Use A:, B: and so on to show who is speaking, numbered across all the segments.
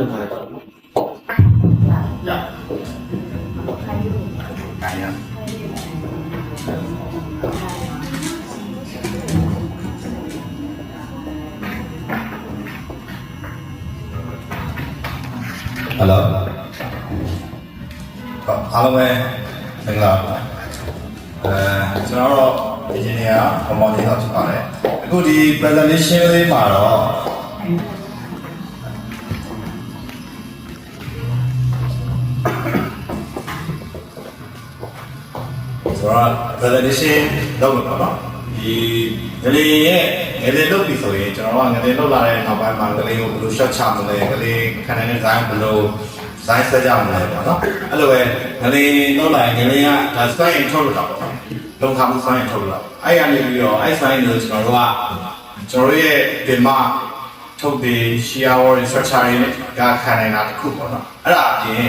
A: လုပ်ထားတယ်
B: ရဟယ်လိုအားလုံးပဲမင်္ဂလာပါကျွန်တော်တို့ engineer ပုံမှန်လေးတော့ဖြစ်ပါတယ်အခုဒီ presentation လေးမှာတော့ကျွန်တော် presentation လုပ်မှာပါဒီငလင်ရဲ့ငလင်လုပ်ပြီဆိုရင်ကျွန်တော်ကငလင်လုပ်လာတဲ့နောက်ပိုင်းမှာငလင်ကိုဘယ်လို shot ချမလဲငလင်ခံနိုင်တဲ့ design ဘယ်လို design ဆွဲကြမလဲပေါ့နော်အဲ့လိုပဲငလင်လုပ်လာရင်ငလင်ကဒါ design ထုတ်လို့တော့ပေါ့လုံခါမှု design ထုတ်လို့အဲ့ရနေပြီးတော့အဲ့ design ကိုကျွန်တော်တို့ရဲ့ဒီမှာထုတ်တဲ့ shear wall structure တွေနဲ့ကခံနိုင်တာတစ်ခုပေါ့နော်အဲ့ဒါအပြင်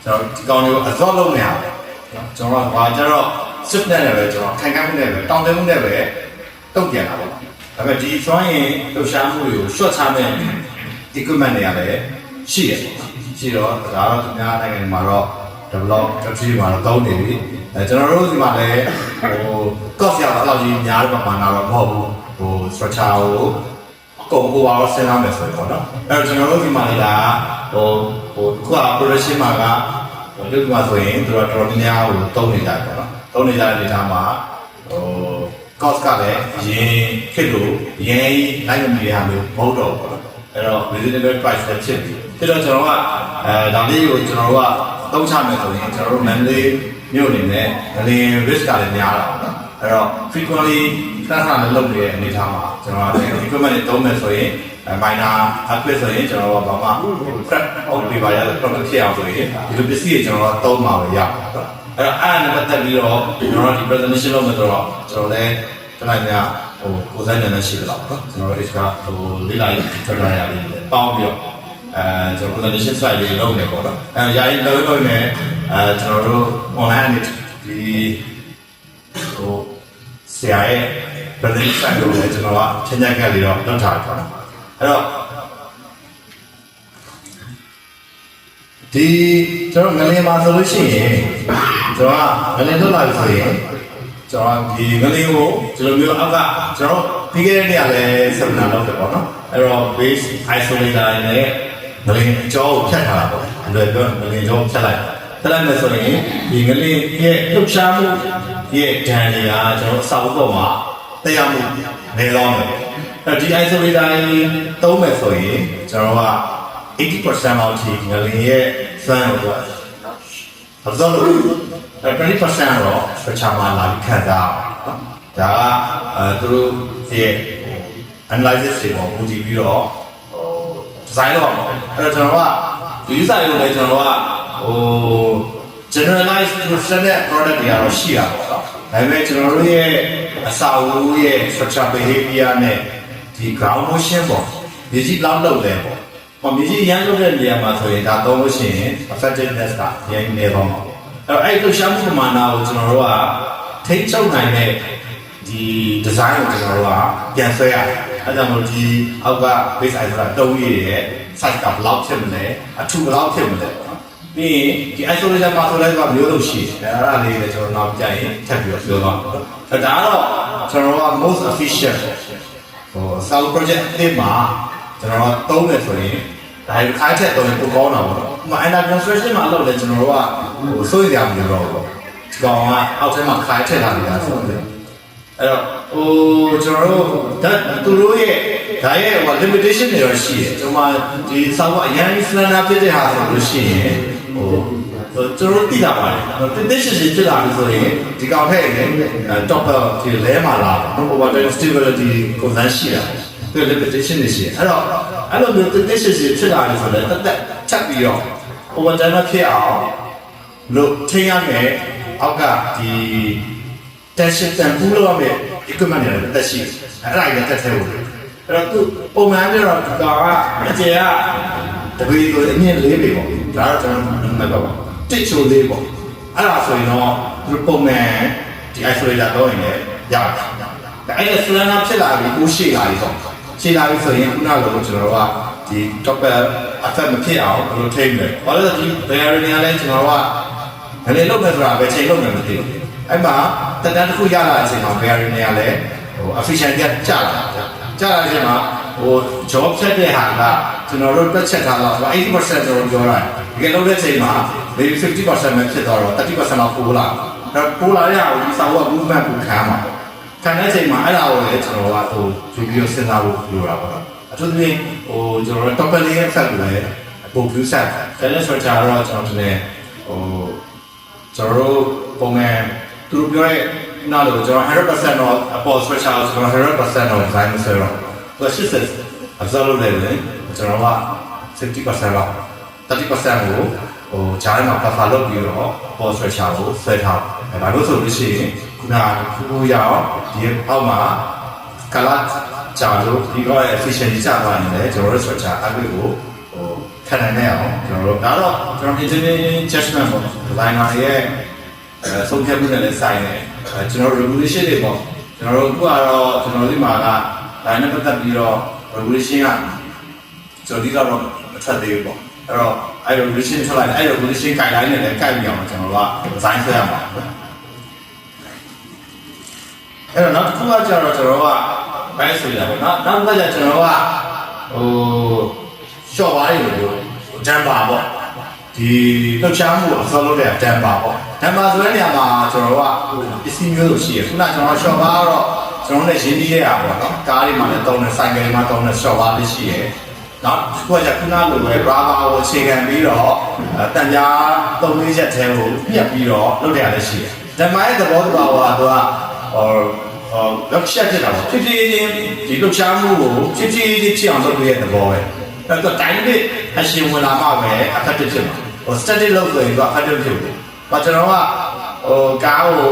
B: ကျွန်တော်ဒီကောင်တွေကို absorb လုပ်နေရတယ်နော်ကျွန်တော်ကဘာကြတော့ စစ်နဲ့လည်းပဲကျွန်တော်ခိုင်ခံမှုနဲ့ပဲတောင်းတမှုနဲ့ပဲတုံ့ပြန်တာပေါ့ဒါပေမဲ့ဒီစွမ်းရင်လှူရှားမှုတွေကို short ချမဲ့ equipment တွေလည်းရှိတယ်ရှိတော့ဒါတော့သူများနိုင်ငံမှာတော့ develop country မှာတော့သုံးနေပြီကျွန်တော်တို့ဒီမှာလည်းcost ရတော့ကြီးများတဲ့ပမာဏတော့မဟုတ်ဘူးstructure ကိုကိုပါတော့စဉ်းစားမယ်ဆိုရင်ပေါ့နော်အဲ့တော့ကျွန်တော်တို့ဒီမှာလည်းဒါခုက production မှာကဒီမှာဆိုရင်သူတို့တော်တော်များများသုံးနေကြတယ်ပေါ့နော်သုံးနေကြတဲ့ဒေတာမှာcost ကလည်းရင်းဖြစ်လို့ရင်းလိုက်မမီတဲ့ဟာမျိုးမဟုတ်တော့ဘူးပေါ့အဲ့တော့ reasonable price ပဲဖြစ်ပြီဖြစ်တော့ကျွန်တော်ကဒါလေးကိုကျွန်တော်တို့ကသုံးချမယ်ဆိုရင်ကျွန်တော်တို့ manually မြို့အနေနဲ့ငလင် risk ကလည်းများတာပေါ့နော်အဲ့တော့ frequently ခဏခဏလုပ်နေတဲ့အနေအထားမှာကျွန်တော်က equipment တွေသုံးမယ်ဆိုရင်minor upgrade ဆိုရင်ကျွန်တော်တို့ကဘာမှ prep လုပ်ပေးပါရတဲ့ product ဖြစ်အောင်ဆိုရင်ဒီလိုပစ္စည်းတွေကျွန်တော်တို့သုံးမှာပဲရပါတယ်အဲ့တော့အဲ့နဲ့ပတ်သက်ပြီးတော့ကျွန်တော်တို့ဒီ presentation လုပ်မယ်ဆိုတော့ကျွန်တော်လည်းတလိုက်များကိုယ်စားနေရှိတယ်တော့ကျွန်တော်တို့ extra လေးလိုက်ထွက်လာရတယ်ပေါင်းပြီးတော့ကျွန်တော် presentation slide လေးလုပ်နေပေါ့နော်ယာယီလုပ်နေကျွန်တော်တို့ online နဲ့ဒီဆရာရဲ့ presentation ကိုလည်းကျွန်တော်ကချင်းချင်းကပ်ပြီးတော့လုပ်ထားတယ်ပေါ့နော်အဲ့တော့ဒီကျွန်တော်ငလင်မှာဆိုလို့ရှိရင်ကျွန်တော်ကငလင်ထုတ်လာပြီဆိုရင်ကျွန်တော်ဒီငလင်ကိုဒီလိုမျိုးအောက်ကကျွန်တော်ပြီးခဲ့တဲ့နေ့ကလည်း seminar လုပ်တယ်ပေါ့နော်အဲ့တော့ base isolator နဲ့ငလင်အကြောကိုဖြတ်ထားတာပေါ့အဲ့လိုပြောငလင်အကြောကိုဖြတ်လိုက်မယ်ဆိုရင်ဒီငလင်ရဲ့လှုပ်ရှားမှုရဲ့ဒဏ်တွေကကျွန်တော်အစာအုပ်ပေါ်မှာတရားမှုနေတော့မယ်အဲ့ဒီ isolator သုံးမယ်ဆိုရင်ကျွန်တော်က80% လောက်ထိငလင်ရဲ့စွမ်းကိုabsorb လုပ်20% တော့ structure မှာလာပြီးခံစားဒါကသူတို့ရဲ့ analysis တွေပေါ်မူတည်ပြီးတော့design လုပ်အောင်အဲ့တော့ကျွန်တော်ကဒီ user တွေကိုလည်းကျွန်တော်ကgeneralized standard product တွေကတော့ရှိတာပေါ့နော်ဒါပေမဲ့ကျွန်တော်တို့ရဲ့အစာအုပ်ရဲ့ structure behavior နဲ့ဒီ ground motion ပေါ့ဒီကြီးလောက်လုပ်လဲပေါ့မြေကြီးရမ်းလုပ်တဲ့နေရာမှာဆိုရင်ဒါသုံးလို့ရှိရင် effectiveness ကရင်းနေပါမှာအဲ့တော့အဲ့လှရှားမှုပမာဏကိုကျွန်တော်တို့ကထိန်းချုပ်နိုင်တဲ့ဒီ design ကိုကျွန်တော်တို့ကပြန်ဆွဲရတယ်အဲ့ကြောင့်မို့ဒီအောက်က base isolator တုံးရည်ရဲ့ size ကဘယ်လောက်ဖြစ်မလဲအထူဘယ်လောက်ဖြစ်မလဲပြီးရင်ဒီ isolator မှာဆိုလည်းကမျိုးလို့ရှိတယ်အဲ့ဒါလေးလည်းကျွန်တော်နောက်ကြရင်ထပ်ပြီးတော့ပြောသွားမယ်ဒါကတော့ကျွန်တော်တို့က most efficient South project အသစ်မှာကျွန်တော်တို့သုံးတယ်ဆိုရင်ဒါခါချက်တော့ပိုကောင်းတာပေါ့နော်။under construction မှာလုပ်တယ်ကျွန်တော်တို့ကစိုးရိမ်ကြမလို့တော့ပေါ့။ဒီကောင်ကအောက်ထဲမှာခါချက်ထားနေတာဆိုတယ်။အဲ့တော့ကျွန်တော်တို့သူတို့ရဲ့ဒါရဲ့limitation တွေတော့ရှိတယ်။ကျွန်တော်ဒီဆောက်ကအရင် slender ဖြစ်တဲ့ဟာဆိုလို့ရှိရင်ကျွန်တော်သိတာပါတယ်။တိတိကျကျဖြစ်လာပြီဆိုရင်ဒီကောင်ထက်ရင် top ဒီလဲမှာလာတော့ over stability ကိုစမ်းရှိတာ။ဒီ limitation တွေရှိတယ်အဲ့တော့အဲ့လိုမျိုးတိကျကျဖြစ်လာတယ်ဆိုတော့တက်ချက်ပြီးတော့ overtime ဖြစ်အောင်လို့ထိန်းရမယ်အောက်ကဒီ tension တန်ဖိုးလို့ရမယ် equipment တွေတက်ရှိအဲ့ဒါကြီးတက်ထဲဖို့အဲ့တော့သူပုံမှန်ပြတော့ဒီကောင်ကအကျယ်ကတပီးကိုအမြင့်၄ပေပေါ့ဒါတော့ကျွန်တော်မှတ်တော့တစ်ချိုလေးပေါ့အဲ့ဒါဆိုရင်တော့သူပုံမှန်ဒီ isolator တော့ရင်လည်းရတယ်ဒါအဲ့ဒါ slender ဖြစ်လာပြီးကိုရှိလာပြီပေါ့ရှင်းလာပြီဆိုရင်ခုနကလိုကျွန်တော်တို့က ဒီ top effect မဖြစ်အောင်ဘယ်လိုထိန်းလဲဘာလို့လဲဒီ bearing ကလည်းကျွန်တော်ကငလေလုပ်မယ်ဆိုတာပဲချိန်လုပ်မယ်မသိဘူးအဲ့မှာတက်တန်းတစ်ခုရလာတဲ့အချိန်မှာ bearing တွေကလည်းဟို efficient ကကျလာတဲ့အချိန်မှာဟို job ဆက်တဲ့ဟာကကျွန်တော်တို့တက်ချက်ထားတော့80%ကျွန်တော်ပြောတာတကယ်လို့တဲ့အချိန်မှာ maybe 50% ပဲဖြစ်သွားတော့30%လောက်ပိုလာတော့ပိုလာရအောင်ဒီစာအုပ်က movement ကိုခံမှာခံတဲ့အချိန်မှာအဲ့ဒါကိုလည်းကျွန်တော်ကဟိုယူပြီးစဉ်းစားဖို့လိုတာပေါ့အထူးသဖြင့်ဟိုကျွန်တော်တို့ top layer ရဲ့ effect ကိုလည်းပိုပြီးဆက်တယ်လည်းဆိုတော့ကျွန်တော်တို့ဟိုကျွန်တော်တို့ပုံမှန်သူတို့ပြောတဲ့နောက်လို့ကျွန်တော် 100% တော့အပေါ် switch အောင်ကျွန်တော် 100% တော့ design မဆွဲတော့သူ80 observe လုပ်တယ်ကျွန်တော်က 50% လောက် 30% ကိုဟိုဂျားထဲမှာ buffer လုပ်ပြီးတော့ပေါ် switch ကိုဆွဲထားတယ်ဒါလို့ဆိုလို့ရှိရင်ခုနကရအောင်ဒီအောက်မှာ color ကြာလို့ဒီတော့ efficiency ကျသွားနေတယ်ကျွန်တော်တို့ switch အကွေကိုဟိုခံနိုင်နေအောင်ကျွန်တော်တို့ဒါတော့ကျွန်တော် engineering judgment ပေါ့ designer ရဲ့ဆုံးဖြတ်မှုနဲ့လည်းဆိုင်တယ်ကျွန်တော် regulation တွေပေါ့ကျွန်တော်တို့အခုကတော့ကျွန်တော်ဒီမှာကဒါနဲ့ပတ်သက်ပြီးတော့ regulation ကကျွန်တော်ဒီကတော့မထွက်သေးဘူးပေါ့အဲ့တော့အဲ့ regulation ထွက်လာတယ်အဲ့ regulation guideline နဲ့လည်းကိုက်ပြီးအောင်ကျွန်တော်တို့က design ဆွဲရမှာအဲ့တော့နောက်တစ်ခုကကျတော့ကျွန်တော်ကဘယ်ဆိုရလဲပေါ့နော်နောက်တစ်ခါကျကျွန်တော်ကဟိုရှော့ပါးတွေလို့ဂျမ်ပါပေါ့ဒီလှုပ်ရှားမှုအစောလုပ်တဲ့ဂျမ်ပါပေါ့ဂျမ်ပါဆိုတဲ့နေရာမှာကျွန်တော်ကပစ္စည်းမျိုးလိုရှိရခုနကျွန်တော်ရှော့ပါးတော့ကျွန်တော်လည်းရင်းနှီးရတာပေါ့နော်ကားတွေမှာလည်းတုံးတယ်ဆိုင်ကယ်တွေမှာတုံးတယ်ရှော့ပါးလေးရှိရနောက်တစ်ခုကခုနလိုပဲ rubber ကိုအခြေခံပြီးတော့တန်ကြားသုံးလေးချက်ထဲကိုပြက်ပြီးတော့လုပ်တယ်လည်းရှိတယ်ဂျမ်ပါရဲ့သဘောတရားကသူကလောက်ချက်ဖြစ်တာပေါ့ဖြစ်ဖြစ်ချင်းဒီလှုပ်ရှားမှုကိုဖြစ်ဖြစ်ချင်းဖြစ်အောင်လုပ်ရတဲ့သဘောပဲအဲ့တော့ dynamic အရှင်ဝင်လာမှပဲ effective ဖြစ်မှာဟို static လုပ်ဆိုရင်တော့ effective ဖြစ်ဘူး။ဘာကျွန်တော်ကဟိုကားကို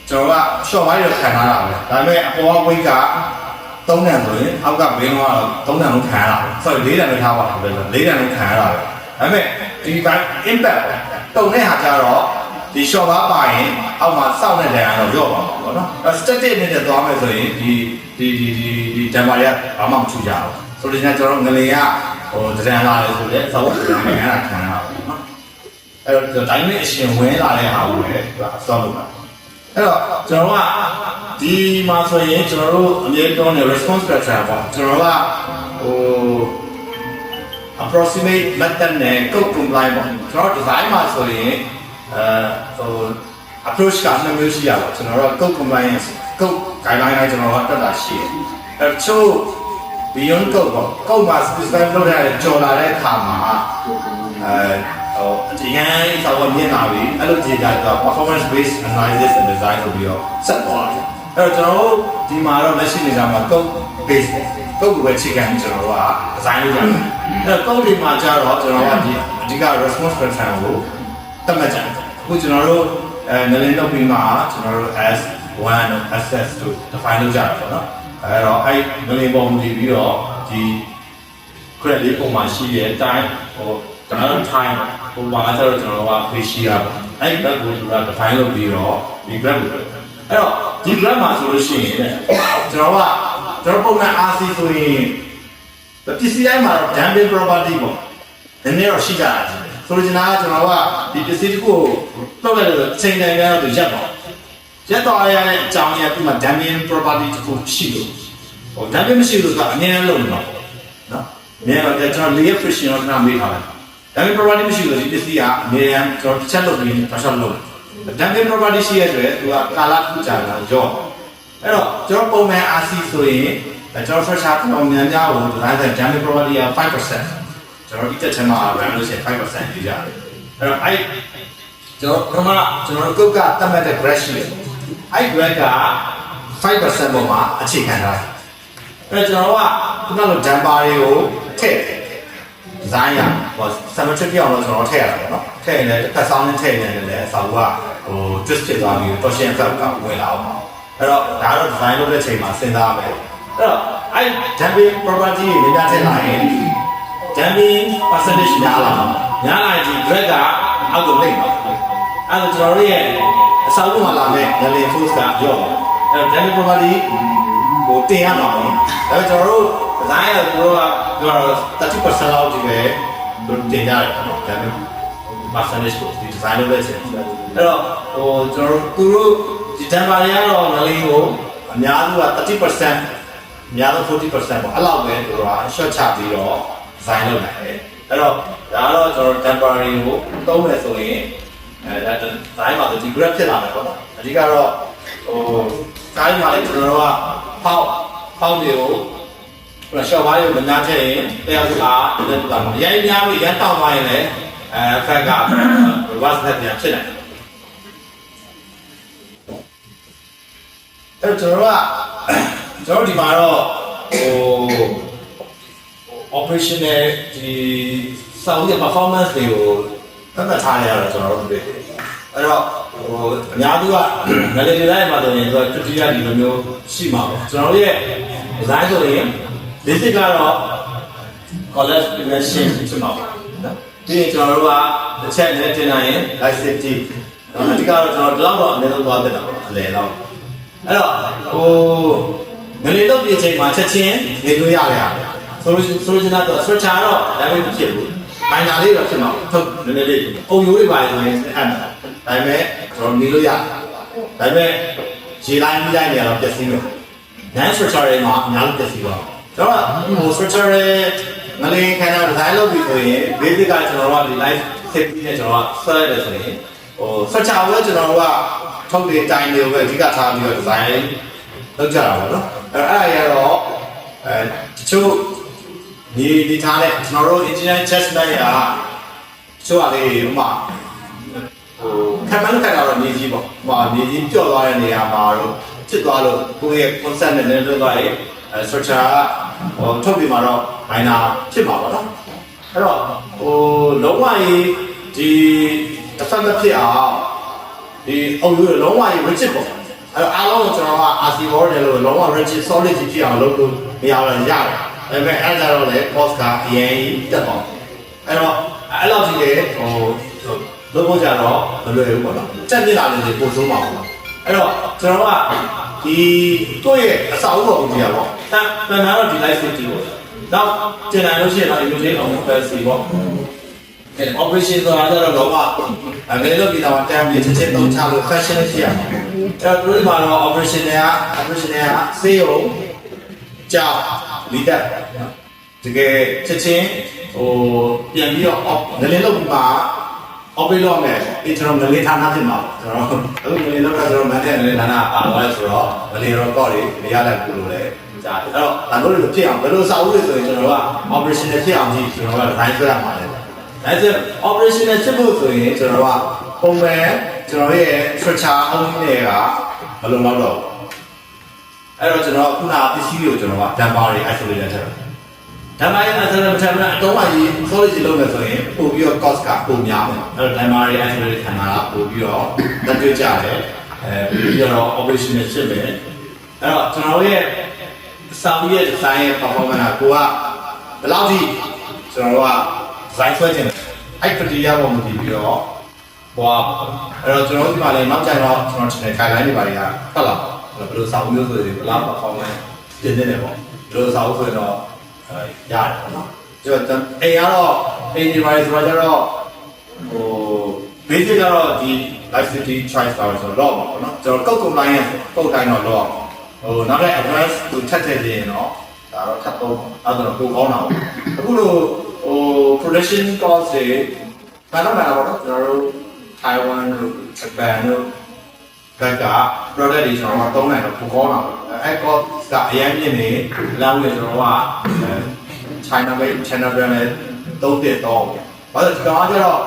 B: ကျွန်တော်က short wire ခံထားတာပဲဒါပေမဲ့အပေါ်က weight က3တန်ဆိုရင်အောက်ကဘင်းကတော့3တန်လုံးခံရတာပဲ sorry 4တန်လုံးထားပါတော့ပဲ4တန်လုံးခံရတာပဲဒါပေမဲ့ဒီဘက် impact တုံတဲ့ဟာကြတော့ဒီ short ပါရင်အောက်မှာစောင့်နေတဲ့နေရာတော့ရော့ပါမှာပေါ့နော်။ static နဲ့သွားမယ်ဆိုရင်ဒီ damper တွေကဘာမှမထူကြဘူး။ဆိုတော့ကျွန်တော်ငလေကဟိုဒဇန်လာလေဆိုတဲ့သောက်ခံရတာခံရတာပေါ့နော်။အဲ့တော့ dynamic အရှင်ဝင်လာတဲ့ဟာကိုလည်းသူကအစောလုပ်တာ။အဲ့တော့ကျွန်တော်ကဒီမှာဆိုရင်ကျွန်တော်တို့အမြဲတမ်း response structure ပေါ့ကျွန်တော်ကဟို approximate method နဲ့ code compliant ပေါ့ကျွန်တော် design မှာဆိုရင်ဟို approach ကနှစ်မျိုးရှိရပါကျွန်တော်တို့ code compliance code guideline ကကျွန်တော်တို့တက်တာရှိတယ်အဲချို့ beyond code ပေါ့ code မှာ specify လုပ်ရတဲ့ကြော်လာတဲ့အခါမှာဟိုဒီဟန်ဆောက်ရမြင်လာပြီအဲ့လိုကြည့်ကြတော့ performance based analysis and design ဆိုပြီးတော့ဆက်သွားတယ်အဲ့တော့ကျွန်တော်တို့ဒီမှာတော့လက်ရှိနေကြမှာ code based ပေါ့ code ကိုပဲချိန်ခံပြီးကျွန်တော်တို့က design လုပ်ကြတယ်အဲ့တော့ code တွေမှာကျတော့ကျွန်တော်ကဒီအဓိက response pattern ကိုတတ်မှတ်ကြတယ်အခုကျွန်တော်တို့ငလင်းလုပ်ပြီးမှကျွန်တော်တို့ S1 SS တို့ define လုပ်ကြတာပေါ့နော်အဲ့တော့အဲ့ငလင်းပုံတည်ပြီးတော့ဒီ credit လေးပုံမှာရှိတဲ့ time ဟိုကျွန်တော်တို့ time ဟိုမှာကျတော့ကျွန်တော်က page ရှိရပါအဲ့ graph ကိုသူက define လုပ်ပြီးတော့ဒီ graph ကိုအဲ့တော့ဒီ graph မှာဆိုလို့ရှိရင်ကျွန်တော်ပုံမှန် RC ဆိုရင်ပစ္စည်းတိုင်းမှာတော့ damping property ပေါ့နည်းနည်းတော့ရှိကြတယ်ဆိုလိုချင်တာကကျွန်တော်ကဒီပစ္စည်းတစ်ခုကိုလှုပ်လိုက်လို့ချိန်တိုင်းကတော့သူရက်တော့ရတဲ့အကြောင်းရသူ့မှာ damping property တစ်ခုရှိလို့ဟို damping မရှိလို့ကအနည်းငယ်လုံးတော့နော်အနည်းတော့ကျွန်တော် layer friction တော့ခဏမေးထားတယ် damping property မရှိလို့ဒီပစ္စည်းကအနည်းငယ်ကျွန်တော်တစ်ချက်လုပ်ပြီးတစ်ချက်လုပ် damping property ရှိရတဲ့သူကကာလခုကြာတာရော့အဲ့တော့ကျွန်တော်ပုံမှန် RC ဆိုရင်ကျွန်တော် structure ပုံများများကို damping property က 5% ကျွန်တော်ဒီတက်ချမ်းမှာ run လို့ရှိရင် 5% ရေးကြတယ်အဲ့တော့အဲ့ကျွန်တော်ကုတ်ကတတ်မှတ်တဲ့ graph ရှိတယ်အဲ့ graph က 5% ပေါ်မှာအခြေခံထားတယ်အဲ့တော့ကျွန်တော်ကခုနလို damper တွေကိုထည့် design ရဟို symmetric ပြောင်းလို့ကျွန်တော်ထည့်ရတာပေါ့နော်ထည့်ရင်လည်းတစ်ဖက်ဆောင်းနဲ့ထည့်နေတယ်လည်းအစာကဟို twist ဖြစ်သွားပြီး torsion effect ကဝင်လာအောင်အဲ့တော့ဒါတော့ design လုပ်တဲ့ချိန်မှာစဉ်းစားမယ်အဲ့တော့အဲ့ damping property တွေများထည့်လာရင် damping percentage များလာဒီ graph ကအောက်ကိုနှိမ့်ပါအဲ့တော့ကျွန်တော်တို့ရဲ့အစာအုပ်မှာလာတဲ့ damping force ကရော့အဲ့တော့ damping property ကိုတင်ရမှာပေါ့ဒါပေမဲ့ကျွန်တော်တို့ design ကတော့30% လောက်ဒီပဲတင်ရတယ်ပေါ့နော်ဒါပေမဲ့ percentage ကိုဒီ design လုပ်တဲ့ချိန်အဲ့တော့ကျွန်တော်တို့ဒီ temper တွေကတော့ငလေးကိုအများစုက30%အများဆုံး40%ပေါ့အဲ့လောက်ပဲသူက short ချပြီးတော့ design လုပ်နိုင်တယ်အဲ့တော့ဒါကတော့ကျွန်တော် temporary ကိုသုံးမယ်ဆိုရင်ဒါ design မှာဒီ graph ဖြစ်လာမယ်ပေါ့နော်အဓိကတော့တိုင်းမှာလည်းကျွန်တော်တို့ကဖောက်တွေကိုရှော့ပါးတွေကိုမနာထည့်ရင်တရားစကားလည်းတူတာပေါ့ရိုင်းများပြီးရန်တောင်းသွားရင်လည်းဖက်က reverse နဲ့ပြန်ဖြစ်နိုင်တယ်အဲ့တော့ကျွန်တော်ဒီမှာတော့operation နဲ့ဒီစောင့်ရ performance တွေကိုသတ်မှတ်ထားရတော့ကျွန်တော်တို့တွေ့တယ်အဲ့တော့အများစုကငလင်တွေလိုက်မှာဆိုရင်သူက criteria ဒီလိုမျိုးရှိမှာပေါ့ကျွန်တော်တို့ရဲ့ design ဆိုရင် basic ကတော့ collapse prevention ဖြစ်မှာပေါ့နော်ဒီကျွန်တော်တို့ကတစ်ချက်နဲ့တင်နိုင်ရင် life safety အဓိကတော့ကျွန်တော်ဒီလောက်တော့အနည်းဆုံးသွားတက်တာပေါ့အလဲတော့အဲ့တော့ငလင်တော့ဒီအချိန်မှာချက်ချင်းနေလို့ရတယ်ဆိုလို့ချင်းတော့ structure တော့ဒါပဲမဖြစ်ဘူးမိုင်နာလေးတော့ဖြစ်မှာဟုတ်နည်းနည်းလေးအုံရိုးတွေပါဆိုရင်အဲ့ဒါပေမဲ့ကျွန်တော်နေလို့ရဒါပေမဲ့ခြေလိုက်ပြီးလိုက်နေတော့ပျက်စီးမယ် non structure တွေမှာအများကြီးပျက်စီးသွားကျွန်တော်ကstructure တွေငလင်းခံတဲ့ design လုပ်ပြီးဆိုရင် basic ကကျွန်တော်တို့ကဒီ life safety နဲ့ကျွန်တော်ကဆွဲရတယ်ဆိုရင်structure ကိုကျွန်တော်တို့ကထုတ်တဲ့တိုင်တွေကိုပဲအဓိကထားပြီးတော့ design လုပ်ကြတာပေါ့နော်အဲ့ဒါရတော့တချို့ဒီထားတဲ့ကျွန်တော်တို့ engineering assessment ကချို့အလေးဥမာခံမှန်းခါတော့နေကြီးပေါ့ဟိုနေကြီးကြော့သွားတဲ့နေရာမှာတော့ဖြစ်သွားလို့ကိုယ့်ရဲ့ concept နဲ့လည်းလုပ်သွားရင်structure ကထုတ်ပြီးမှတော့ minor ဖြစ်မှာပေါ့နော်အဲ့တော့လုံးဝဒီတစ်ဖက်မဖြစ်အောင်ဒီအုပ်ရိုးလုံးဝ rigid ပေါ့အဲ့တော့အားလုံးကိုကျွန်တော်က RC board နဲ့လို့လုံးဝ rigid solid ဖြစ်အောင်လုပ်လို့မရဘူးရတယ်ဒါပေမဲ့အဲ့ဒါတော့လေ cost ကအရင်တက်သွားအဲ့တော့အဲ့လောက်ကြီးလေလုပ်ဖို့ကြတော့မလွယ်ဘူးပေါ့နော်တက်ပြလာနေတယ်ပို့ဆုံးပါဘူးအဲ့တော့ကျွန်တော်ကဒီတို့ရဲ့အစာအုပ်ပေါ်ကိုကြည့်ရပါတော့တန်တော့ဒီ life safety ပေါ့နောက်ကျန်တယ်လို့ရှိရင်တော့ imagine on capacity ပေါ့operation ဆိုတာတော့တော့ငယ်လို့ပြီးတော့တန်ပြီးချက်ချင်းသုံးချလို့ fashion ရှိရမှာအဲ့တော့ဒီမှာတော့ operation တွေကစေးရုံကြောက်လီတက်တကယ်ချက်ချင်းပြန်ပြီးတော့ငလင်းလုပ်ပြီးမှ operate လုပ်မယ်ဒီကျွန်တော်ငလင်းဌာနဖြစ်မှာကျွန်တော်အခုငလင်းလုပ်တာကျွန်တော်မန်တဲ့ငလင်းဌာနပါသွားလဲဆိုတော့ငလင်း record တွေမရလိုက်ဘူးလို့လည်းကြားတယ်အဲ့တော့ဒါတို့တွေဖြစ်အောင်ဘယ်လိုစာအုပ်တွေဆိုရင်ကျွန်တော်က operation နဲ့ဖြစ်အောင်ကြီးကျွန်တော်က design ဆွဲရမှာလေဒါဆို operation နဲ့ဖြစ်ဖို့ဆိုရင်ကျွန်တော်ကပုံမှန်ကျွန်တော်ရဲ့ structure အုံးတွေကဘယ်လိုလုပ်တော့အဲ့တော့ကျွန်တော်ခုနပစ္စည်းတွေကိုကျွန်တော်က damper တွေ isolate လုပ်ထားတယ်။ damper တွေ isolate လုပ်ထားတဲ့အတုံးအကြီး solid ကြီးလုပ်မယ်ဆိုရင်ပို့ပြီးတော့ cost ကပိုများမယ်။အဲ့တော့ damper တွေ isolate ခံတာကပို့ပြီးတော့တက်တွေ့ကြတယ်။ပြီးတော့ operation နဲ့ဖြစ်မယ်။အဲ့တော့ကျွန်တော်ရဲ့စာပြီးရဲ့ design ရဲ့ performance ကကိုကဘယ်လောက်ထိကျွန်တော်က design ဆွဲခြင်းအဲ့ criteria ပေါ်မူတည်ပြီးတော့ဟိုအဲ့တော့ကျွန်တော်ဒီမှာလည်းနောက်ကျတော့ကျွန်တော် channel guideline တွေပါတွေကဖတ်လာဘယ်လိုစာအုပ်မျိုးဆိုရင်ဘယ်လောက် performance တင်နေတယ်ပေါ့ဘယ်လိုစာအုပ်ဆိုရင်တော့ရတယ်ပေါ့နော်ကျွန်တော်အိမ်ကတော့အိမ်ဒီမှာဆိုတော့basic ကတော့ဒီ life safety choice ပါဆိုတော့ပါပေါ့နော်ကျွန်တော် code compliance ပုတ်တိုင်းတော့တော့နောက်တဲ့ advanced ကိုထပ်ထည့်နေရင်တော့ဒါတော့ထပ်တော့အဲ့ဒါတော့ပိုကောင်းတာပေါ့အခုလိုproduction cost တွေဘာလို့မလဲပေါ့နော်ကျွန်တော်တို့ Taiwan တို့ Japan တို့ဘက်က product တွေကျွန်တော်ကသုံးနိုင်တော့ပိုကောင်းတာပေါ့အဲ့ cost ကအရင်မြင့်နေလောင်းနေကျွန်တော်က China made China brand နဲ့သုံးတဲ့တော့ဘာလို့ဒီကောင်ကကျတော့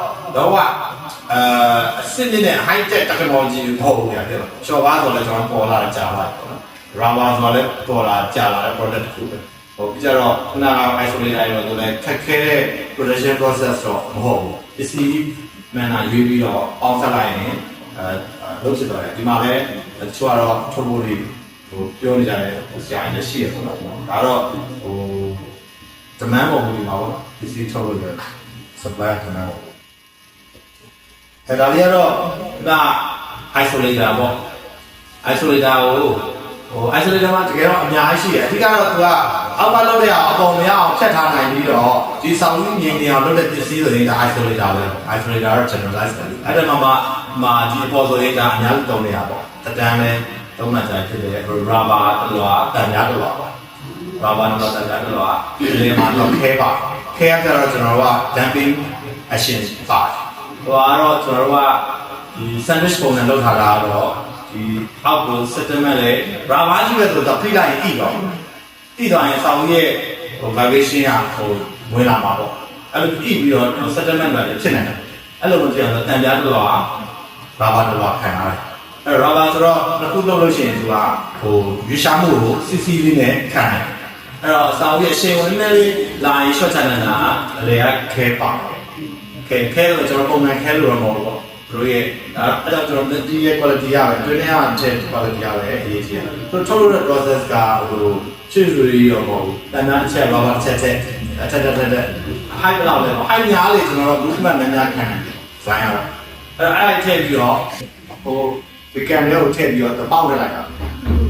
B: အစစ်နဲ့ high tech technology ကိုပေါ်နေရတယ်။ရှော့ပါဆိုလည်းကျွန်တော်ပေါ်လာကြာလာတယ်ပေါ့နော်။ rubber ဆိုလည်းပေါ်လာကြာလာတဲ့ product တစ်ခုပဲ။ပြီးကြတော့ခုနက isolate လိုက်တော့လည်းခက်ခဲတဲ့ production process တော့မဟုတ်ဘူး။ပစ္စည်းမှန်တာရွေးပြီးတော့ပေါင်းဆက်လိုက်ရင်လုပ်ဖြစ်သွားတယ်။ဒီမှာလည်းတချို့ကတော့ထုတ်ဖို့တွေပြောနေကြတယ်ဆရာကြီးလည်းရှိရပေါ့နော်။ဒါတော့demand ပေါ်မူတည်ပါပေါ့။ပစ္စည်းထုတ်လို့လည်း supply demand ဒါလေးကတော့ဒါ isolator ပေါ့ isolator ကိုisolator မှာတကယ်တော့အများကြီးရှိတယ်အဓိကတော့သူက အောက်ကလောက်တဲ့အပေါ်မရအောင်ဖြတ်ထားနိုင်ပြီးတော့ဒီဆောင်ကြီးငြိမ်နေအောင်လုပ်တဲ့ပစ္စည်းဆိုရင်ဒါ isolator ပဲ isolator က generalize တယ်အဲ့ဒါမှဒီအပေါ်ဆိုရင်ဒါအများကြီးတုံးနေရပေါ့တတန်းလဲတုံးမှကြဖြစ်တယ် rubber တလွာတန်ကြားတလွာပေါ့ rubber တလွာတန်ကြားတလွာဒီလေမှာတော့ခဲပါခဲရကြတော့ကျွန်တော်တို့က damping action ပါဟိုကတော့ကျွန်တော်တို့ကဒီ sandwich ပုံစံလုပ်ထားတာတော့ဒီအောက်ကို settlement လေ rubber ကြီးပဲဆိုတော့ဖိလိုက်ရင်ဣတော့ဣတော့ရင်ဆောင်းရဲ့ဟို vibration ကဟိုဝင်လာမှာပေါ့အဲ့လိုဣပြီးတော့ settlement ပဲဖြစ်နေတယ်အဲ့လိုမျိုးပြန်တော့တန်ကြားတော့ rubber တော့ခံရတယ်အဲ့ rubber ဆိုတော့တစ်ခုလုပ်လို့ရှိရင်သူကဟိုရွေးရှားမှုကိုစီစီလေးနဲ့ခံတယ်အဲ့တော့ဆောင်းရဲ့အရှင်ဝင်နေလာရင် short channel ကအလေကခဲပါခဲလို့ကျွန်တော်ပုံမှန်ခဲလို့တော့မဟုတ်ဘူးပေါ့တို့ရဲ့အဲ့တော့ကျွန်တော်ဒီရဲ့ quality ရပဲတွင်းထဲကတဲ့ quality ရပဲအရေးကြီးတယ်သူထုတ်လို့တဲ့ process ကဟိုချွေချွေရောမဟုတ်ဘူးတန်တန်းတစ်ချက် rubber တစ်ချက်ထက် high ဘယ်လောက်လဲ high များလေကျွန်တော်တို့ movement များခံဇိုင်းရတော့အဲ့ထည့်ပြီးတော့ဟိုဒီကံလေးကိုထည့်ပြီးတော့ပေါက်တက်လိုက်တာ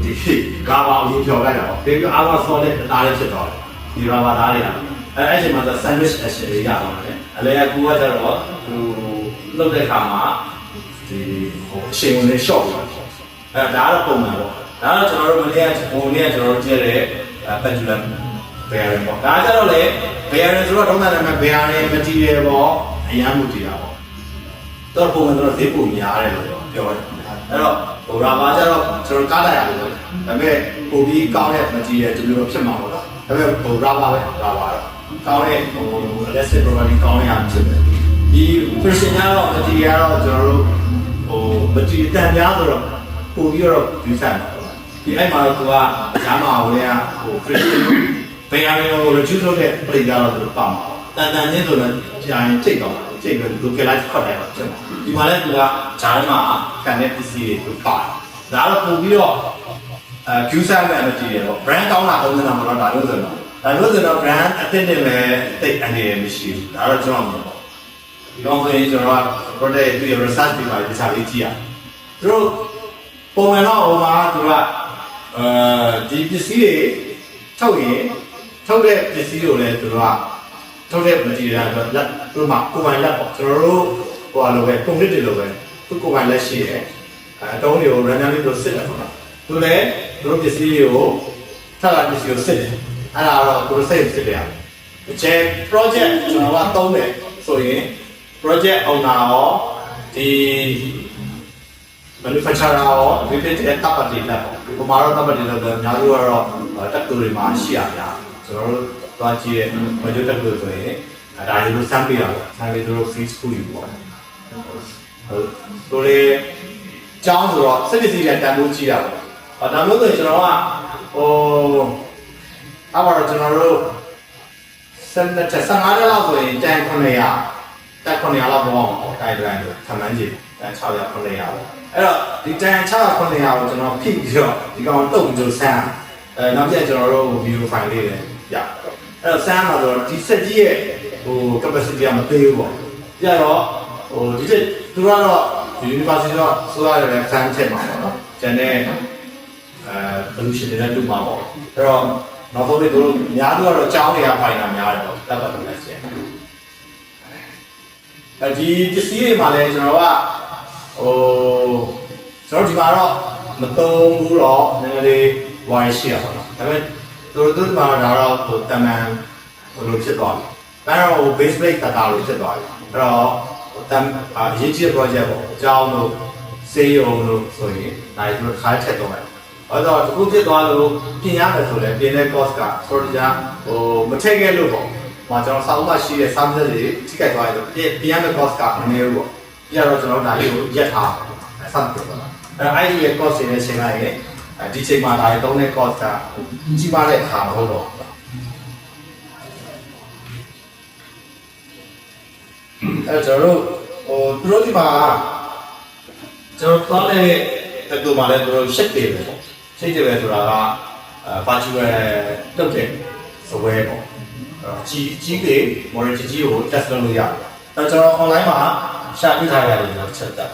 B: ဒီကာဘာအရင်ဖြော်လိုက်တာပေါ့ပြီးတော့အားလုံး solid တားလေးဖြစ်သွားတယ်ဒီ rubber သားလေးကအဲ့အချိန်မှာ sandwich action လေးရတော့တယ်အလဲကူကကျတော့ဟိုလုပ်တဲ့ခါမှာဒီဟိုအချိန်ဝင်လေး short ပြီးအဲ့ဒါကတော့ပုံမှန်ပေါ့ဒါတော့ကျွန်တော်တို့မနေ့ကဟိုနေ့ကကျွန်တော်တို့ကြည့်တဲ့ pendulum bearing ပေါ့ဒါကြတော့လေ bearing ဆိုတော့ထုံးတဲ့နာမည် bearing material ပေါ့အရန်မှုတည်တာပေါ့တော့ပုံမှန်တော့ဈေးပုံများတယ်လို့ပြောတယ်အဲ့တော့ဟို rubber ကျတော့ကျွန်တော်ကားလိုက်ရတယ်လို့ဒါပေမဲ့ပုံပြီးကောင်းတဲ့ material ဒီလိုဖြစ်မှာပေါ့လားဒါပေမဲ့ဟို rubber ပဲ rubber တော့ကောင်းတဲ့ဟို elastic property ကောင်းရအောင်ဖြစ်တယ်ဒီ precision ကတော့ material ကတော့ကျွန်တော်တို့ဟို material တန်များဆိုတော့ပို့ပြီးတော့ယူဆမှာဒီအဲ့မှာတော့သူကဈာမအောင်လဲဟို precision ဘယ်အရင်ကို reduce လုပ်တဲ့ plate ကတော့သူပါမှာတန်ချင်းဆိုတော့ကြာရင်ချိန်တော့ချိန်ပြီး localize ခွက်တယ်ပေါ့ဒီမှာလည်းသူကဈာမှာကန်တဲ့ပစ္စည်းတွေပါတယ်ဒါတော့ပို့ပြီးတော့Q size နဲ့ material ပေါ့ brand ကောင်းတာသုံးနေတာမဟုတ်တော့ဒါလို့ဆိုတော့ brand အသစ်နဲ့ပဲတိတ်အနေနဲ့မရှိဘူးဒါတော့ကျွန်တော်မြင်ပေါ့ဒီတော့ဆိုရင်ကျွန်တော်က product သူရဲ့ research တွေပါဒီစားလေးကြည့်ရသူတို့ပုံမှန်တော့ဟိုမှာသူကဒီပစ္စည်းတွေထုတ်ရင်ထုတ်တဲ့ပစ္စည်းကိုလည်းသူကထုတ်တဲ့ material ကလက်သူ့မှာကိုယ်ပိုင်လက်ပေါ့ကျွန်တော်တို့ဟိုလိုပဲ complete တွေလိုပဲသူကိုယ်ပိုင်လက်ရှိတယ်အတုံးတွေကို randomly လို့စစ်တယ်ပေါ့နော်သူလည်းသူတို့ပစ္စည်းတွေကိုထပ်လာပစ္စည်းကိုစစ်တယ်အဲ့ဒါတော့သူတို့စိတ်စစ်တယ်အကျဲ project ကျွန်တော်ကသုံးတယ်ဆိုရင် project owner ရောဒီ manufacturer ရောဒီဖြစ်တဲ့ third party လက်ပေါ့ဒီမှာတော့ third party လက်ပဲအများစုကတော့တက်တူတွေမှာရှိရဗျာကျွန်တော်တို့သွားကြည့်တဲ့ module တက်တူဆိုရင်ဒါတွေလို့စမ်းပြရပေါ့စမ်းပြီးသူတို့ free school ယူပေါ့ဟုတ်ဆိုလေကျောင်းဆိုတော့စက်ပစ္စည်းတွေတန်ဖိုးကြီးတာပေါ့ဒါမျိုးဆိုရင်ကျွန်တော်ကဟိုအဲ့တော့ကျွန်တော်တို့15တက်လောက်ဆိုရင်တန်900တက်900လောက်ပေါ့တိုက်တိုင်းလို့ခမန်းကြီးတန်600 900ပေါ့အဲ့တော့ဒီတန်600 900ကိုကျွန်တော်ဖိပြီးတော့ဒီကောင်တုတ်ပြီးတော့ဆန်းနောက်ပြကျွန်တော်တို့ဗီဒီယိုဖိုင်လေးတွေရအဲ့တော့ဆန်းမှာတော့ဒီစက်ကြီးရဲ့ဟို capacity ကမသေးဘူးပေါ့ပြတော့ဟိုဒီချက်သူကတော့ university တော့ဆိုရတယ်ဆန်းချက်မှာပေါ့နော်ကျန်တဲ့pollution တွေလည်းလုပ်မှာပေါ့အဲ့တော့နောက်ဆုံးလေးတို့များတော့အကြောင်းတွေကဖိုင်တာများတယ်ပေါ့တပ်ပတ်လို့လည်းရှင်းဒီပစ္စည်းတွေမှာလည်းကျွန်တော်ကဟိုကျွန်တော်ဒီမှာတော့မသုံးဘူးတော့နည်းနည်းလေးဝိုင်းရှိရပါတော့ဒါပေမဲ့တို့မှာတော့ဟိုတမန်ဘယ်လိုဖြစ်သွားလဲဒါတော့ base plate တာလို့ဖြစ်သွားပြီအဲ့တော့အရေးကြီးတဲ့ project ပေါ့အကြောင်းလို့စေးရုံလို့ဆိုရင်ဒါကျွန်တော်ခါးချက်တော့မယ်အဲ့တော့ဒီခုဖြစ်သွားလို့ပြင်ရမယ်ဆိုလည်းပြင်တဲ့ cost ကဆိုတော့ဟိုမထည့်ခဲ့လို့ပေါ့။မှာကျွန်တော်စာအုပ်မှာရှိတဲ့ service တွေထိခိုက်သွားရင်ပြင်ရမယ့် cost ကမနည်းဘူးပေါ့။ပြီးတော့ကျွန်တော်ဒါလေးကိုရက်ထားဆက်ပြတော့။အဲ့ဒီရဲ့ cost တွေနဲ့ရှင်းလိုက်ရင်ဒီချိန်မှာဒါတွေသုံးတဲ့ cost ကကြီးပါတဲ့အခါမဟုတ်တော့ဘူး။အဲ့ကျွန်တော်တို့ဟိုသူတို့ဒီမှာကျွန်တော်သွားတဲ့တူမှာလည်းသူတို့ ship တွေပဲပေါ့ရှိတယ်ပဲဆိုတာကvirtual တုတ်တဲ့စဝဲပေါ့ကြီးတွေ model ကြီးကို test လုပ်လို့ရတယ်အဲကျွန်တော် online မှာရှာပြထားရတယ်ကျွန်တော်ချက်တာ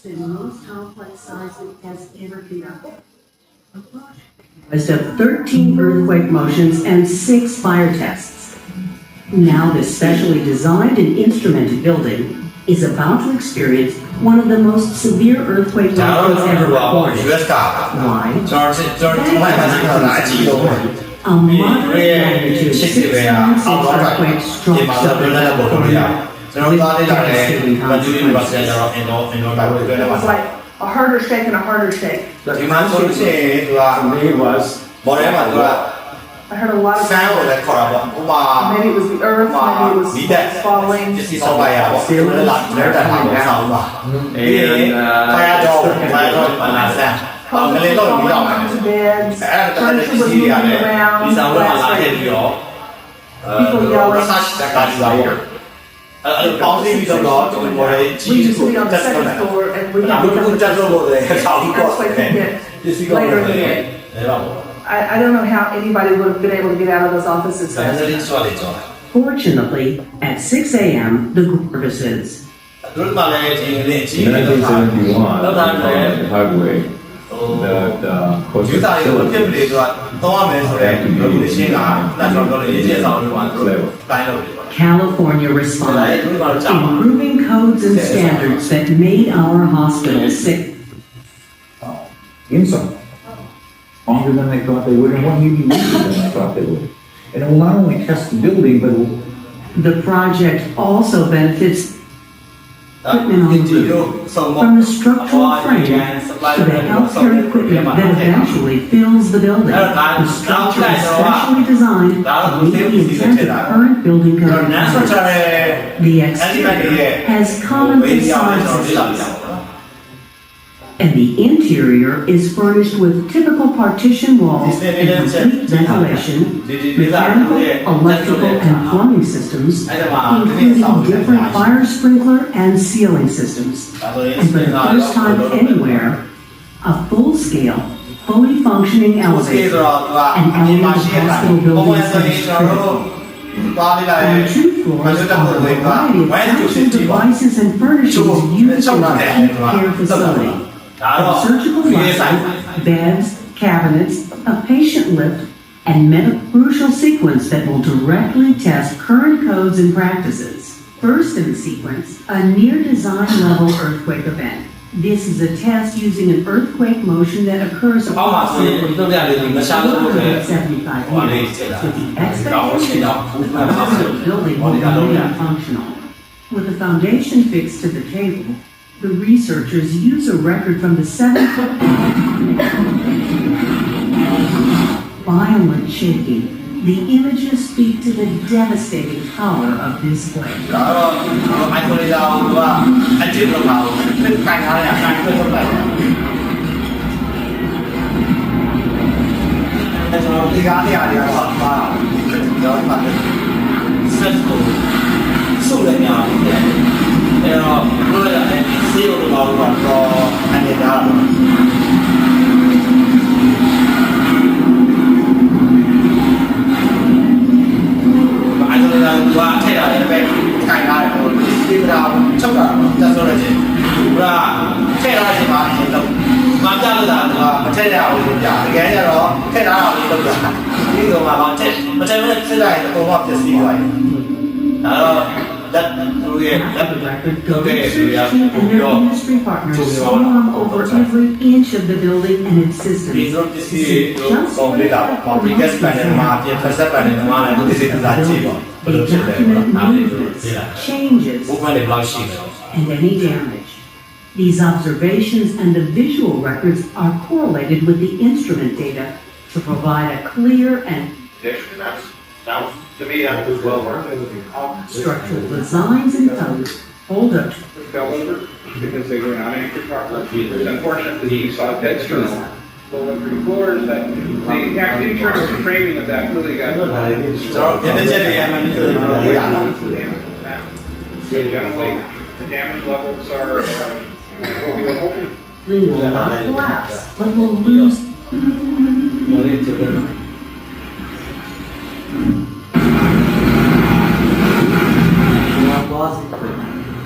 A: and most complex seismic tests ever conducted. List of 13 earthquake motions and 6 fire tests. Now this specially designed and instrumented building is about to experience one of the most severe earthquake losses ever recorded.
B: US က
A: Why?
B: ကျွန်တော်မှတ်ထားတာအကြီးဆုံး
A: A moderate magnitude 6.6 earthquake struck
B: ဒီမှာတော့ဘယ်နဲ့ပေါ်လို့ရကျွန်တော်သားလေးလာတယ်မတူယူပါစံတော့အင်ဒိုဘိုင်ဘယ်နဲ့ပါ
C: It's like a harder shake and a harder shake.
B: ဒီမှာဆိုလို့ရှိရင်သူက
D: It was
B: ဘော်ရဲမှာသူက
C: I heard a lot of
B: ဆန်းကိုလည်းခေါ်တာပေါ့ဥပမာ
C: maybe it was the earth, maybe it was
B: မိသက်
C: falling.
B: ပစ္စည်းဆောက်ပါရပေါ့ဆေးလည်းလာလက်တက်ထားတယ်ဆောက်ပါအေးဖာယာတော့ပါလာဆန်းအောင်ကလေးတော့ပြီးတော့မယ်
C: Onto beds,
B: အဲ့ဒါတည်း
C: furniture
B: ပစ္စ
C: was
B: ည်းတွေ
C: moving
B: ရတယ်
C: around.
B: ဒီဆောင်တော့လာခဲ့ပြီးတော့
C: People yelling.
B: research တက်ကဒီဆောင်ပေါ့အဲ့ပေါင်းပြီးတော့ကျွန်တော်တို့ကြီး
C: We used to
B: ကို
C: be on
B: တ
C: the
B: က်ဆက်
C: second
B: လုပ်
C: floor and we
B: တာ
C: had
B: ဘယ်
C: to
B: လို
C: come
B: တက်လို့လို့လဲဆောက်ပြီးတော့
C: Earthquake can hit
B: ပစ္စည်းကောလည်းလည်းပါပေါ့
C: I don't know how anybody would have been able to get out of those offices
B: ဆန်း
C: fast.
B: လေးဆွာလေးကြော
A: Fortunately, at 6 a.m., the services.
B: တို့မှလည်းဒီနေ့ကြီး
D: in 1971,
B: တော့တာလည်း
D: the highway, the
B: ယူတာရေကိုပြစ်ပြီးတော့တောင်းရမယ်ဆိုတော့ဒီရှင်းကတက်တော့တော့ရေးချက်ဆောင်လို့ကတော့တိုင်းလို့
A: California responded, improving codes and standards that made our hospitals safe.
E: Inside. Longer than they thought they would, and one even longer than they thought they would. And it will not only test the building, but it will
A: The project also benefits equipment on the roof, from the structural frame to the healthcare equipment that eventually fills the building. The structure is specially designed to meet the intent of current building code requirements. The exterior has common facade systems, and the interior is furnished with typical partition walls and complete ventilation, mechanical, electrical, and plumbing systems, including different fire sprinkler and ceiling systems. And for the first time anywhere, a full-scale, fully functioning
B: ဆို
A: elevator,
B: တော့သူကဒီမှာရှိတဲ့ပုံမှန်ဆိုရင်ကျွန်တော်တို့သွားလိုက်တယ်
A: on 2 floors are a variety of fashion devices and furnishings used in the acute care facility. From surgical glasses, beds, cabinets, a patient lift, and crucial sequence that will directly test current codes and practices. First in the sequence, a near design level earthquake event. This is a test using an earthquake motion that occurs approximately 175 years, with the expectation that the building will remain functional. With the foundation fixed to the table, the researchers use a record from the 7-foot violent shaking. The images speak to the devastating power of this quake.
B: ဒါတော့အိုင်ကိုလေးလာတော့အကျစ်တော့ပါဘူးပြန်ခိုင်းထားရခိုင်းပြထုတ်လိုက်တယ်ကျွန်တော်ဒီကားလေးအားလည်းတော့ပါတော့ပါတယ်ဆက်ကိုစုလည်းများတယ်အဲ့တော့ဘယ်လိုလဲစီးလို့တော့အနေဒါအဲ့ဒါလည်းသူကထည့်ရတယ်ပဲခိုင်ထားတယ်ဟိုဒီကရာချုပ်တာတက်ဆိုရချင်းသူကထည့်ထားခြင်းမှာအရင်တော့မပြလို့တာကမထည့်ရအောင်လို့ပြတကယ်ကျတော့ထည့်ထားအောင်လို့လုပ်တာဒီကောင်ကတော့ထည့်မထည့်မဲ့စစ်လိုက်တော့ဘာဖြစ်စီသွားရင်အဲ့တော့လက်သူရဲ့လက်
A: The record, the research team and their industry partners swarm over every inch of the building and its
B: ဒီ
A: systems.
B: လိုပစ္စည်းကိုပုံလေးတာပေါ့ previous panel မှာပြင်ဖက်ဆက် panel မှာလည်းဒီစိတ်သားကြည့်ပေါ့ဘယ်
A: They
B: လိုဖြစ်လဲ
A: document
B: နားလည်လို့
A: movements,
B: သိလား
A: changes,
B: ဘုရားလေးဘလောက်ရှိလဲ
A: and any damage. These observations and the visual records are correlated with the instrument data to provide a clear and
F: To me, that was well worth it.
A: structural designs and codes hold up to
F: Fell over because they were not anchored properly. Unfortunately, you saw dead stone. Well, the 3 floors, that the internal framing of that really got
B: ကျွန်တော်ဒီနေ့ချက်တွေအမှန်တကယ်ပြောရတာ
F: So generally, the damage levels are what we were hoping.
A: They will not collapse, but will lose.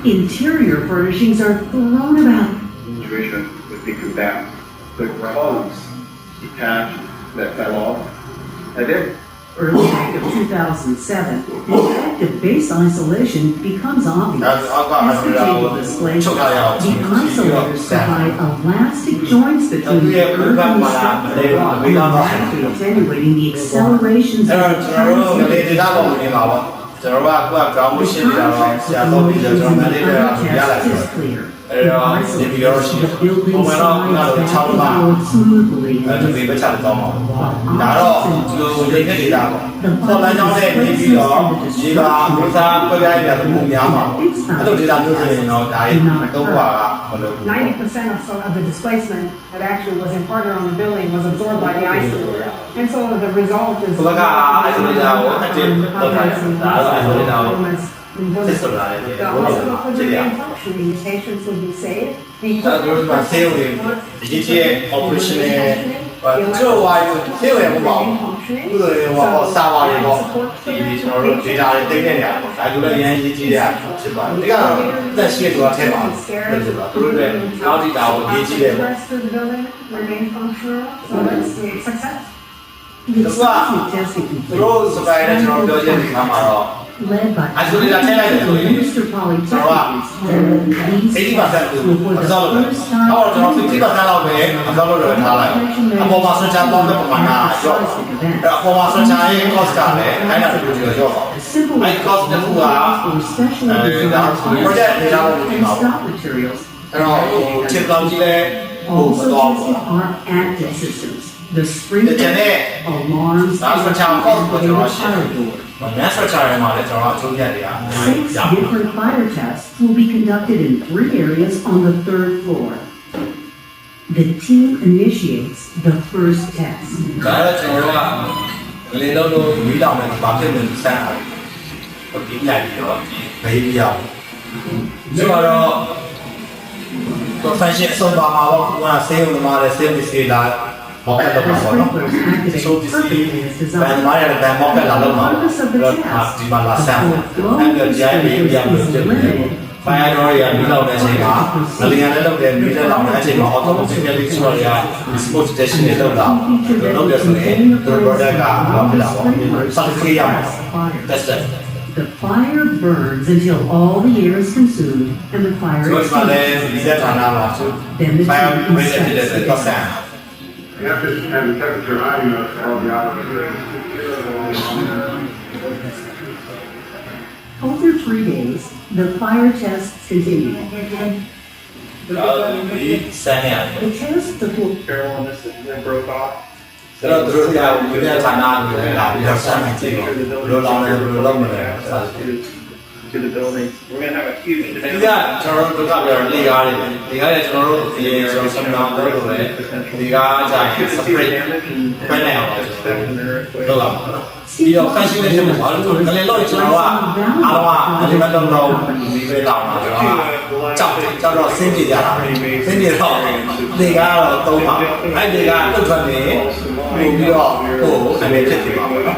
A: Interior furnishings are thrown about,
F: because the codes detached that fell off. I did.
A: Early May of 2007, the effect of base isolation becomes obvious. As the table displays, the isolators provide elastic joints between the earth and the structure, automatically attenuating the accelerations of the transition.
B: ကျွန်တော်ကကိုက ground motion တွေတော့ဆရာတော်ပြီးတော့ကျွန်တော် manage ရတာရလိုက်တယ် အဲ့တော့ဒီဗီဒီယိုရှိတယ်။ပုံမှန်တော့ကတော့6ပါအဲ့ဒီပဲချက်တော့မှာ။ဒါတော့ဒီလိုလိမ့်တဲ့ data ပေါ့။ပေါ်လမ်းကြောင်းနဲ့ပြီးပြီးတော့ဒီကမျိုးစားပြပြရတဲ့ပုံများမှာအဲ့လို data မျိုးဆိုရင်တော့ဒါရေးတော့ပါကမလို့
C: 90% of the displacement that actually was imparted on the building was absorbed by the isolator. And so the result is...
B: ဘက isolator ကိုအတင်းတော့ထားတယ်။ဒါတော့ isolator ကိုစစ်ဆိုတာလေ
C: The hospital could remain functioning, the patients would be safe. The
B: ဒါတို့ကဆေးရုံတွေဒီကြီးရဲ့ operation နဲ့ကျွန်တော်ဝိုင်းဆေးရုံရဲ့မပေါ့ဘူးလို့ရောပေါ့စာပါတွေပေါ့ဒီကျွန်တော်တို့ data တွေသိနေရတယ်ဒါတို့လည်းရမ်းရေးကြည့်ရဖြစ်ပါတယ်ဒီကတော့သက်ရှိတဲ့ထဲမှာဖြစ်ပါသူတို့လည်းနောက် data ကိုရေးကြည့်တယ်
C: The rest of the building remain functional, so that's a success.
A: The seismic testing
B: သူတို့ supply နဲ့ကျွန်တော်ပြောချင်တဲ့ခါမှာတော့
A: led by
B: isolator ထည့်လိုက်တယ်ဆိုရင်
A: Mr. Polytechnics, these
B: 80%
A: tests
B: သူ
A: were for the
B: အစောလုပ်တယ်
A: first
B: ။အော်
A: time
B: ကျွန်တော်50%လောက်ပဲအစောလုပ်တယ်ထားလိုက်။အပေါ်မှာ switch တော့တဲ့ပမာဏရော့။အဲ့အပေါ်မှာ switch ရဲ့ cost ကလည်းအဲ့ဒါတူတူရော့ပါ
A: A simple
B: I cost the food
A: for specially designed
B: project တွေတော့ဒီ
A: and
B: မှာ
A: stop materials.
B: အဲ့တော့ chip လောက်ကြီးလဲဟို
A: Also
B: တော့
A: tested are active systems. The
B: ဒီ
A: sprinkler,
B: တဲ့
A: alarms,
B: That's what
A: and
B: I'm calling for,
A: the
B: Josh.
A: fire door.
B: မက်ဆွတ်ချာမှာလည်းကျွန်တော်အချိုးရက်တွေက
A: 6 different fire tests will be conducted in 3 areas on the 3rd floor. The team initiates the first test.
B: ဒါလည်းကျွန်တော်တို့ကငလင်းလုံးလို့မီးတောင်နဲ့ဘာဖြစ်နေစမ်းအောင်ဒီလိုက်ပြီးတော့ဘေးပြောင်းဒီမှာတော့ profession ဆုံးပါမှာပေါ့ကဆေးရုံသမားလည်းဆေးမစီလာမောက်က
A: The
B: တော့ပါတော့
A: sprinklers activate perfectly as
B: ဘယ်
A: designed.
B: မှာရတဲ့မောက်ကလာတော့မှာဒီမှာလာဆန်းအဲ့ဒါကြိုင်ပြီးပြောင်းလို့ဖြစ်တယ်။ fire door ရမီးလောင်တဲ့အချိန်မှာငလျင်လည်းလောက်တယ်မီးလည်းလောင်တဲ့အချိန်မှာ automatically ကျွန်တော်ရ spot detection တွေလုပ်တာလုပ်ရဆိုရင်ဒီ product ကဘာဖြစ်လာပေါ့ certificate ရမှာ test it
A: The fire burns until all the air is consumed and the fire
B: ကျွန်တော်လည်း
A: extinguished.
B: ဒီသက်ဌာနမှာဆို
A: Then the
B: fire
A: team
B: rate တဲ့
A: inspects the
B: ပတ်စံ
A: test.
G: You have to have the temperature high enough for all the operators.
A: Over 3 days, the fire tests continue.
B: ဒီစမ်းရတယ်
A: The test that will
F: Barrel on this that broke off.
B: ဆိုတော့သူတို့ကဒီသက်ဌာနကိုလည်းလာပြီးတော့စမ်းကြည့်တော့ဘယ်လိုလောင်လဲဘယ်လိုလုပ်မလဲ
F: To the building. We're gonna have a huge.
B: ဒီကကျွန်တော်တို့ကပြောလေကားတွေလေကားတွေကျွန်တော်တို့ဒီကျွန်တော်ဆမ်နာတော့လို့လေဒီကားကြာရင် separate ပဲနေအောင်လုပ်လာမှာနော်ပြီးတော့ fashion နဲ့ဖြစ်မှာဘာလို့လဲကလေးလို့ကျွန်တော်ကအားလုံးကဒီမှာတော့ဒီပဲလောင်တာကျွန်တော်ကကြောက်တော့ဆင်းပြေကြတာဆင်းပြေတော့လေကားတော့သုံးပါအဲ့ဒီကတုတ်ထွက်နေပြီးတော့ဟိုအနေဖြစ်နေပါဘူးနော်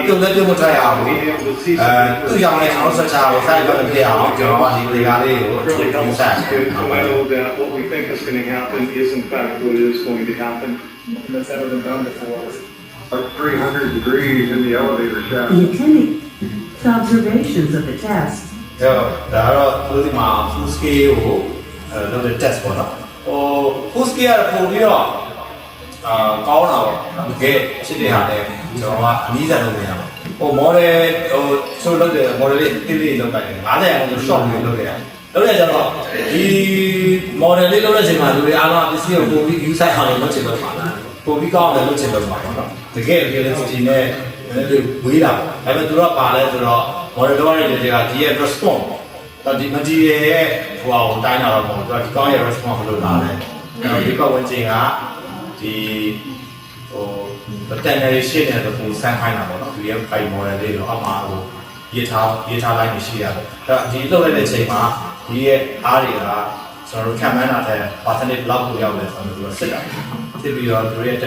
B: ပြုံးလည်းပြုံးမထွက်ရအောင်သူကြောင့်လည်းကျွန်တော်ဆက်ချာကိုစိုက်တော့ဖြစ်အောင်ကျွန်တော်ကဒီလေကားလေးကို
G: Really
B: ပုံ
G: helps
B: စံ
G: to know that what we think is going to happen is in fact what is going to happen. That's never been done before. Like 300 degrees in the elevator shaft.
A: the attending observations of the test.
B: ဒါတော့သူဒီမှာ full scale ကိုလုပ်တဲ့ test ပေါ့နော်ဟို full scale ကပို့ပြီးတော့ကောင်းတာပေါ့တကယ်ဖြစ်တဲ့ဟာလည်းကျွန်တော်ကအနည်းဆုံးလုပ်နေရမှာဟို model ဟိုဆိုလုပ်တဲ့ model လေးတိတိလုပ်လိုက်တယ်90ရာခိုင်နှုန်း short လေးလုပ်ရတယ်လုပ်ရကြတော့ဒီ model လေးလုပ်တဲ့အချိန်မှာလူတွေအားလုံးပစ္စည်းကိုပို့ပြီး view site အောင်လုပ်ချင်တော့ပါလားပို့ပြီးကောင်းတယ်လုပ်ချင်တော့ပါပေါ့နော်တကယ် reality နဲ့လည်းဝေးတာပေါ့ဒါပေမဲ့သူတို့ကပါလဲဆိုတော့ model တော့ရတဲ့တွေကဒီရဲ့ response တော့ဒီ material ရဲ့ဟိုအောင်တိုင်းတာတော့မဟုတ်ဘူးဒီကောင်းရဲ့ response လို့လာတယ်အဲ့တော့ဒီပတ်ဝန်းကျင်ကဒီဟို veterinary shit နဲ့တော့ပုံစံခိုင်းတာပေါ့နော်ဒီရဲ့ five model လေးတော့အမှားဟိုရေးထားလိုက်နေရှိရတယ်အဲ့တော့ဒီလုပ်လိုက်တဲ့အချိန်မှာဒီရဲ့အားတွေကကျွန်တော်တို့ခံမှန်းတာတဲ့ percentage ဘလောက်ကိုရောက်လဲဆိုတော့သူကစစ်တာစစ်ပြီးတော့သူရဲ့